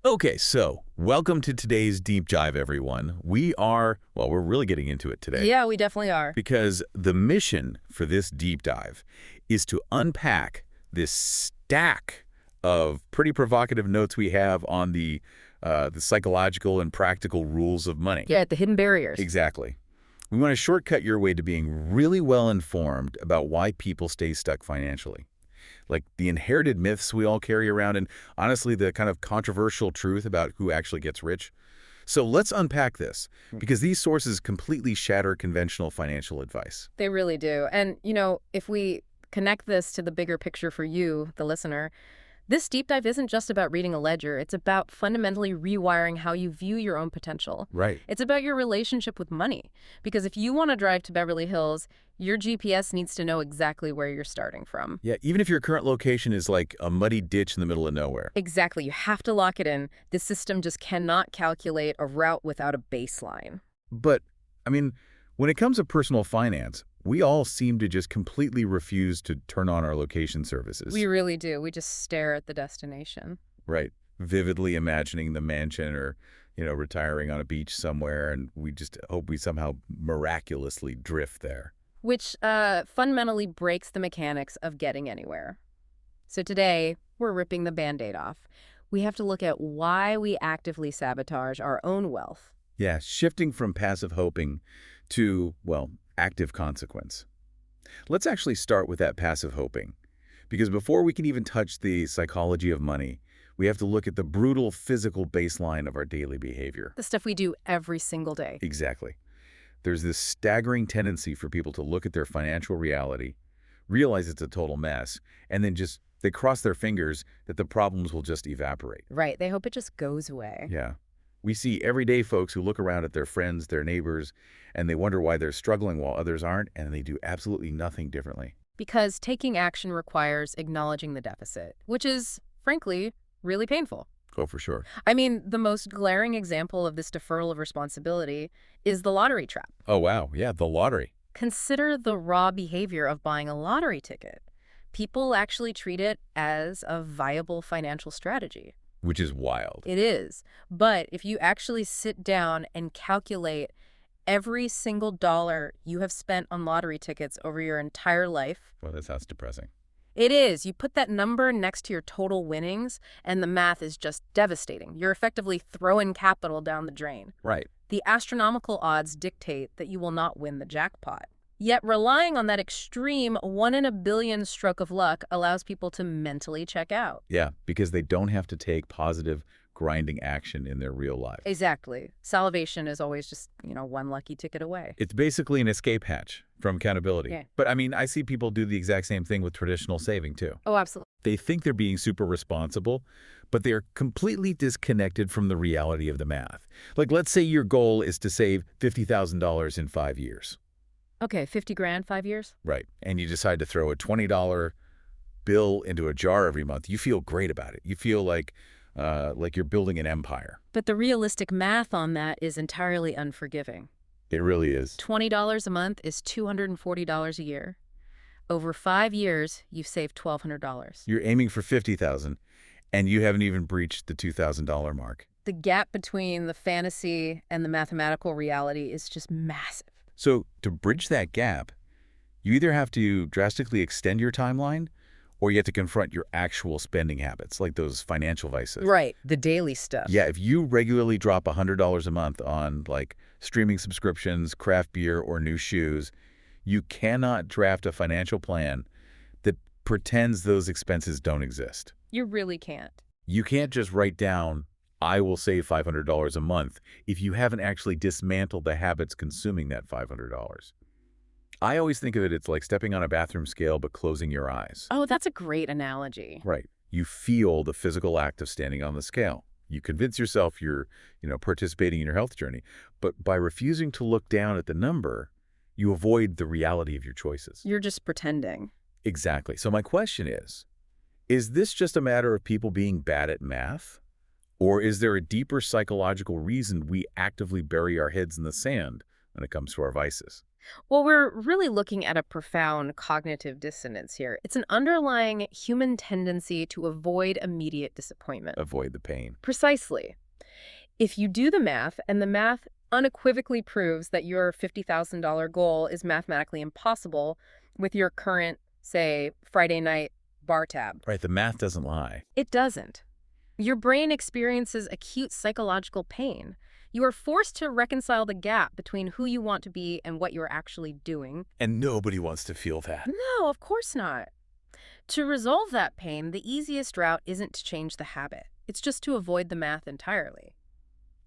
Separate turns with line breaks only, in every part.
Okay, so welcome to today's deep dive, everyone. We're really getting into it today
Yeah, we definitely are.
because the mission for this deep dive is to unpack this stack of pretty provocative notes we have on the psychological and practical rules of money.
Yeah, the hidden barriers.
Exactly. We want to shortcut your way to being really well informed about why people stay stuck financially. Like the inherited myths we all carry around, and honestly, the kind of controversial truth about who actually gets rich. So let's unpack this, because these sources completely shatter conventional financial advice.
They really do. And, if we connect this to the bigger picture for you, the listener, this deep dive isn't just about reading a ledger. It's about fundamentally rewiring how you view your own potential.
Right.
It's about your relationship with money. Because if you want to drive to Beverly Hills, your GPS needs to know exactly where you're starting from.
Yeah, even if your current location is like a muddy ditch in the middle of nowhere.
Exactly. You have to lock it in. The system just cannot calculate a route without a baseline.
But, when it comes to personal finance, we all seem to just completely refuse to turn on our location services.
We really do. We just stare at the destination.
Right. Vividly imagining the mansion or, retiring on a beach somewhere, and we just hope we somehow miraculously drift there.
Which fundamentally breaks the mechanics of getting anywhere. So today, we're ripping the Band-Aid off. We have to look at why we actively sabotage our own wealth.
Yeah, shifting from passive hoping to, active consequence. Let's actually start with that passive hoping, because before we can even touch the psychology of money, we have to look at the brutal physical baseline of our daily behavior.
The stuff we do every single day.
Exactly. There's this staggering tendency for people to look at their financial reality, realize it's a total mess, and then they cross their fingers that the problems will just evaporate.
Right. They hope it just goes away.
Yeah. We see everyday folks who look around at their friends, their neighbors, and they wonder why they're struggling while others aren't, and they do absolutely nothing differently.
Because taking action requires acknowledging the deficit, which is, frankly, really painful.
Oh, for sure.
The most glaring example of this deferral of responsibility is the lottery trap.
Oh, wow. Yeah, the lottery.
Consider the raw behavior of buying a lottery ticket. People actually treat it as a viable financial strategy.
Which is wild.
It is. But if you actually sit down and calculate every single dollar you have spent on lottery tickets over your entire life.
Well, that sounds depressing.
It is. You put that number next to your total winnings, and the math is just devastating. You're effectively throwing capital down the drain.
Right.
The astronomical odds dictate that you will not win the jackpot. Yet relying on that extreme 1 in a billion stroke of luck allows people to mentally check out.
Yeah, because they don't have to take positive, grinding action in their real life.
Exactly. Salvation is always just, one lucky ticket away.
It's basically an escape hatch from accountability.
Yeah.
But I see people do the exact same thing with traditional saving too.
Oh, absolutely.
They think they're being super responsible, but they're completely disconnected from the reality of the math. Like, let's say your goal is to save $50,000 in 5 years.
Okay, 50 grand, 5 years?
Right. And you decide to throw a $20 bill into a jar every month. You feel great about it. You feel like you're building an empire.
But the realistic math on that is entirely unforgiving.
It really is.
$20 a month is $240 a year. Over 5 years, you've saved $1,200.
You're aiming for $50,000, and you haven't even breached the $2,000 mark.
The gap between the fantasy and the mathematical reality is just massive.
So to bridge that gap, you either have to drastically extend your timeline, or you have to confront your actual spending habits, like those financial vices.
Right, the daily stuff.
Yeah, if you regularly drop $100 a month on, streaming subscriptions, craft beer, or new shoes, you cannot draft a financial plan that pretends those expenses don't exist.
You really can't.
You can't just write down, I will save $500 a month if you haven't actually dismantled the habits consuming that $500. I always think of it's like stepping on a bathroom scale but closing your eyes.
Oh, that's a great analogy.
Right. You feel the physical act of standing on the scale. You convince yourself you're, participating in your health journey. But by refusing to look down at the number, you avoid the reality of your choices.
You're just pretending.
Exactly. So my question is this just a matter of people being bad at math? Or is there a deeper psychological reason we actively bury our heads in the sand when it comes to our vices?
Well, we're really looking at a profound cognitive dissonance here. It's an underlying human tendency to avoid immediate disappointment.
Avoid the pain.
Precisely. If you do the math, and the math unequivocally proves that your $50,000 goal is mathematically impossible with your current, say, Friday night bar tab,
Right, the math doesn't lie.
it doesn't. Your brain experiences acute psychological pain. You are forced to reconcile the gap between who you want to be and what you're actually doing.
And nobody wants to feel that.
No, of course not. To resolve that pain, the easiest route isn't to change the habit. It's just to avoid the math entirely.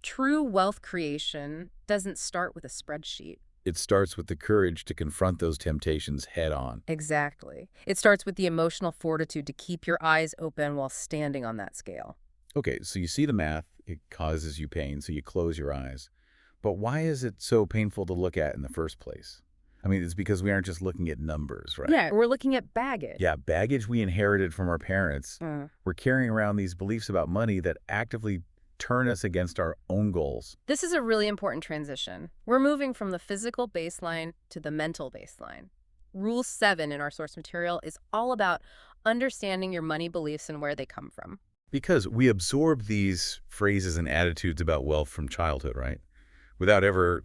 True wealth creation doesn't start with a spreadsheet.
It starts with the courage to confront those temptations head on.
Exactly. It starts with the emotional fortitude to keep your eyes open while standing on that scale.
Okay, so you see the math, it causes you pain, so you close your eyes. But why is it so painful to look at in the first place? I mean, it's because we aren't just looking at numbers, right?
Yeah, we're looking at baggage.
Yeah, baggage we inherited from our parents. We're carrying around these beliefs about money that actively turn us against our own goals.
This is a really important transition. We're moving from the physical baseline to the mental baseline. Rule 7 in our source material is all about understanding your money beliefs and where they come from.
Because we absorb these phrases and attitudes about wealth from childhood, right? Without ever,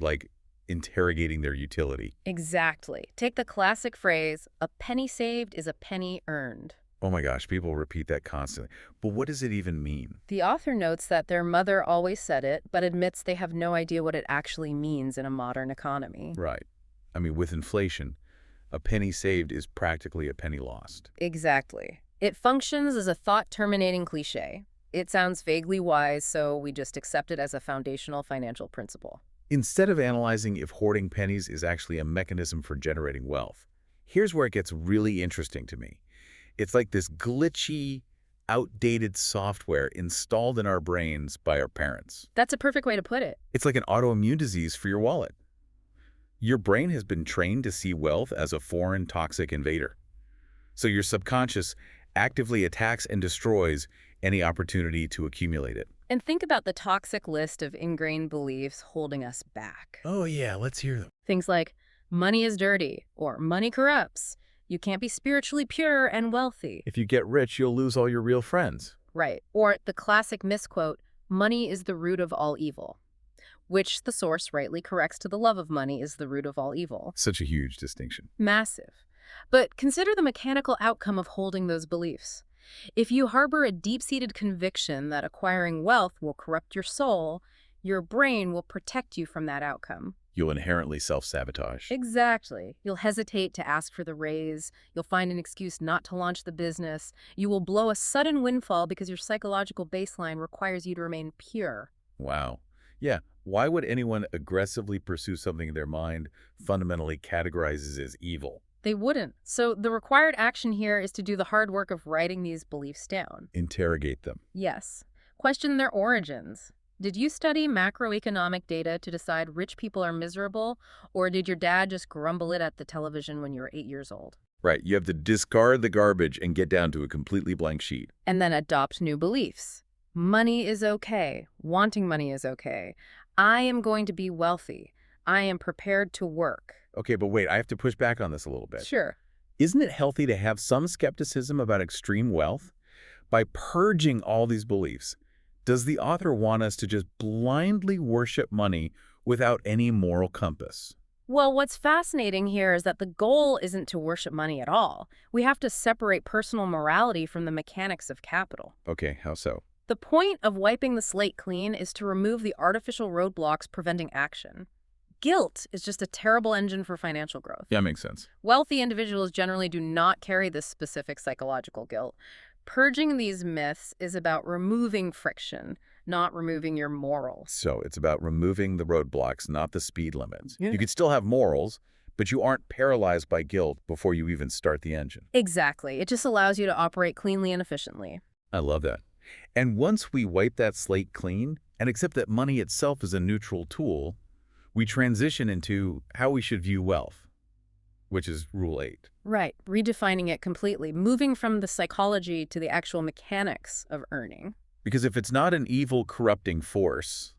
interrogating their utility.
Exactly. Take the classic phrase, a penny saved is a penny earned.
Oh my gosh, people repeat that constantly. But what does it even mean?
The author notes that their mother always said it, but admits they have no idea what it actually means in a modern economy.
Right. I mean, with inflation, a penny saved is practically a penny lost.
Exactly. It functions as a thought-terminating cliche. It sounds vaguely wise, so we just accept it as a foundational financial principle.
Instead of analyzing if hoarding pennies is actually a mechanism for generating wealth, here's where it gets really interesting to me. It's like this glitchy, outdated software installed in our brains by our parents.
That's a perfect way to put it.
It's like an autoimmune disease for your wallet. Your brain has been trained to see wealth as a foreign, toxic invader. So your subconscious actively attacks and destroys any opportunity to accumulate it.
And think about the toxic list of ingrained beliefs holding us back.
Oh yeah, let's hear them.
Things like, money is dirty, or money corrupts. You can't be spiritually pure and wealthy.
If you get rich, you'll lose all your real friends.
Right. Or the classic misquote, money is the root of all evil, which the source rightly corrects to the love of money is the root of all evil.
Such a huge distinction.
Massive. But consider the mechanical outcome of holding those beliefs. If you harbor a deep-seated conviction that acquiring wealth will corrupt your soul, your brain will protect you from that outcome.
You'll inherently self-sabotage.
Exactly. You'll hesitate to ask for the raise. You'll find an excuse not to launch the business. You will blow a sudden windfall because your psychological baseline requires you to remain pure.
Wow. Yeah, why would anyone aggressively pursue something their mind fundamentally categorizes as evil?
They wouldn't. So the required action here is to do the hard work of writing these beliefs down.
Interrogate them.
Yes. Question their origins. Did you study macroeconomic data to decide rich people are miserable, or did your dad just grumble it at the television when you were 8 years old?
Right, you have to discard the garbage and get down to a completely blank sheet.
And then adopt new beliefs. Money is okay. Wanting money is okay. I am going to be wealthy. I am prepared to work.
Okay, but wait, I have to push back on this a little bit.
Sure.
Isn't it healthy to have some skepticism about extreme wealth? By purging all these beliefs, does the author want us to just blindly worship money without any moral compass?
Well, what's fascinating here is that the goal isn't to worship money at all. We have to separate personal morality from the mechanics of capital.
Okay, how so?
The point of wiping the slate clean is to remove the artificial roadblocks preventing action. Guilt is just a terrible engine for financial growth.
Yeah, makes sense.
Wealthy individuals generally do not carry this specific psychological guilt. Purging these myths is about removing friction, not removing your morals.
So it's about removing the roadblocks, not the speed limits.
Yeah.
You could still have morals, but you aren't paralyzed by guilt before you even start the engine.
Exactly. It just allows you to operate cleanly and efficiently.
I love that. And once we wipe that slate clean and accept that money itself is a neutral tool, we transition into how we should view wealth, which is Rule 8.
Right. Redefining it completely, moving from the psychology to the actual mechanics of earning.
Because if it's not an evil, corrupting force,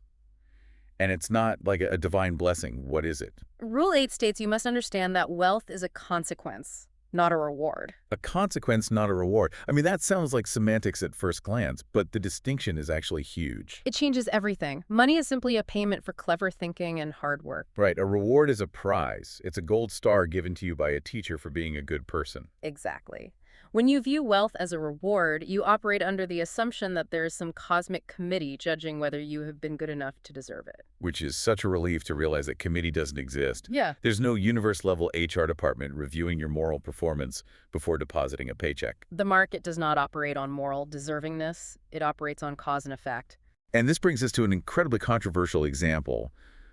And it's not like a divine blessing. What is it?
Rule 8 states you must understand that wealth is a consequence, not a reward.
A consequence, not a reward. I mean, that sounds like semantics at first glance, but the distinction is actually huge.
It changes everything. Money is simply a payment for clever thinking and hard work.
Right, a reward is a prize. It's a gold star given to you by a teacher for being a good person.
Exactly. When you view wealth as a reward, you operate under the assumption that there is some cosmic committee judging whether you have been good enough to deserve it.
Which is such a relief to realize that committee doesn't exist.
Yeah.
There's no universe-level HR department reviewing your moral performance before depositing a paycheck.
The market does not operate on moral deservingness. It operates on cause and effect.
And this brings us to an incredibly controversial example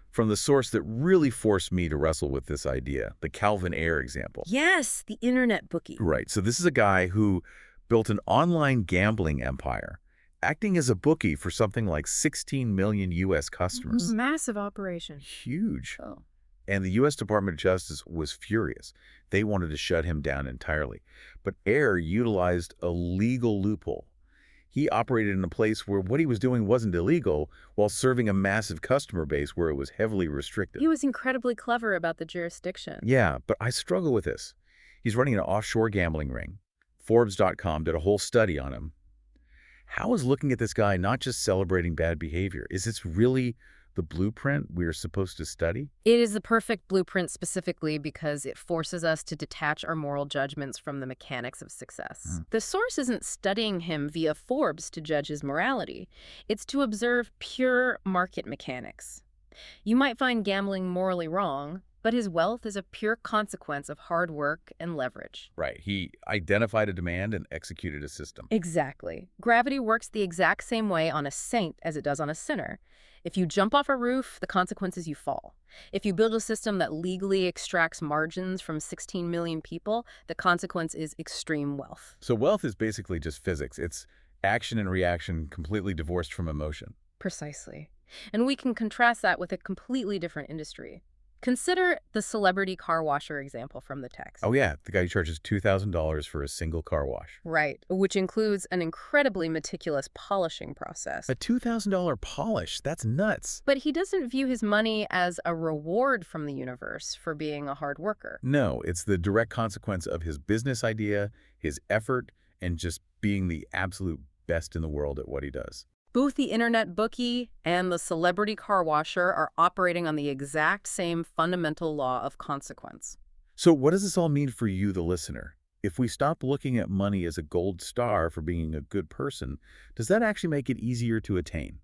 from the source that really forced me to wrestle with this idea, the Calvin Ayre example.
Yes, the internet bookie.
Right, so this is a guy who built an online gambling empire, acting as a bookie for something like 16 million U.S. customers.
Massive operation.
Huge.
Oh.
And the U.S. Department of Justice was furious. They wanted to shut him down entirely. But Ayre utilized a legal loophole. He operated in a place where what he was doing wasn't illegal while serving a massive customer base where it was heavily restricted.
He was incredibly clever about the jurisdiction.
Yeah, but I struggle with this. He's running an offshore gambling ring. Forbes.com did a whole study on him. How is looking at this guy not just celebrating bad behavior? Is this really the blueprint we're supposed to study?
It is the perfect blueprint specifically because it forces us to detach our moral judgments from the mechanics of success. The source isn't studying him via Forbes to judge his morality. It's to observe pure market mechanics. You might find gambling morally wrong, but his wealth is a pure consequence of hard work and leverage.
Right. He identified a demand and executed a system.
Exactly. Gravity works the exact same way on a saint as it does on a sinner. If you jump off a roof, the consequence is you fall. If you build a system that legally extracts margins from 16 million people, the consequence is extreme wealth.
So wealth is basically just physics. It's action and reaction completely divorced from emotion.
Precisely. And we can contrast that with a completely different industry. Consider the celebrity car washer example from the text.
Oh yeah, the guy who charges $2,000 for a single car wash.
Right, which includes an incredibly meticulous polishing process.
A $2,000 polish? That's nuts.
But he doesn't view his money as a reward from the universe for being a hard worker.
No, it's the direct consequence of his business idea, his effort, and just being the absolute best in the world at what he does.
Both the internet bookie and the celebrity car washer are operating on the exact same fundamental law of consequence.
So what does this all mean for you, the listener? If we stop looking at money as a gold star for being a good person, does that actually make it easier to attain?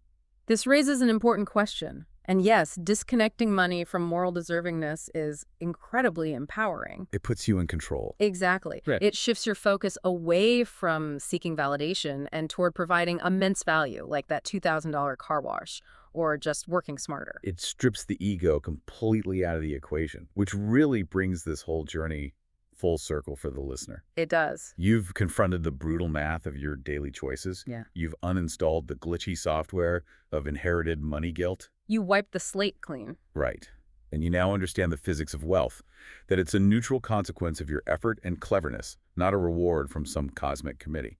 This raises an important question. And yes, disconnecting money from moral deservingness is incredibly empowering.
It puts you in control.
Exactly.
Right.
It shifts your focus away from seeking validation and toward providing immense value, like that $2,000 car wash, or just working smarter.
It strips the ego completely out of the equation, which really brings this whole journey full circle for the listener.
It does.
You've confronted the brutal math of your daily choices.
Yeah.
You've uninstalled the glitchy software of inherited money guilt.
You wipe the slate clean.
Right. And you now understand the physics of wealth, that it's a neutral consequence of your effort and cleverness, not a reward from some cosmic committee.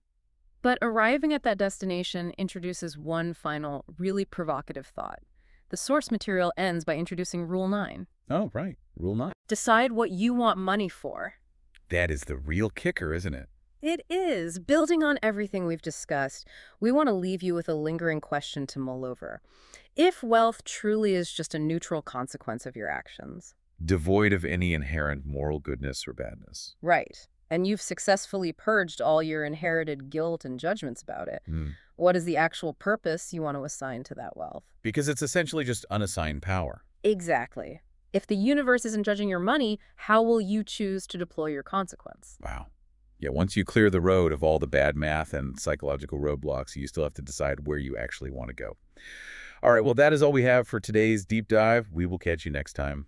But arriving at that destination introduces one final, really provocative thought. The source material ends by introducing Rule 9.
Oh, right. Rule 9.
Decide what you want money for.
That is the real kicker, isn't it?
It is. Building on everything we've discussed, we want to leave you with a lingering question to mull over. If wealth truly is just a neutral consequence of your actions.
Devoid of any inherent moral goodness or badness.
Right. And you've successfully purged all your inherited guilt and judgments about it. What is the actual purpose you want to assign to that wealth?
Because it's essentially just unassigned power.
Exactly. If the universe isn't judging your money, how will you choose to deploy your consequence?
Wow. Yeah, once you clear the road of all the bad math and psychological roadblocks, you still have to decide where you actually want to go. All right, well, that is all we have for today's deep dive. We will catch you next time.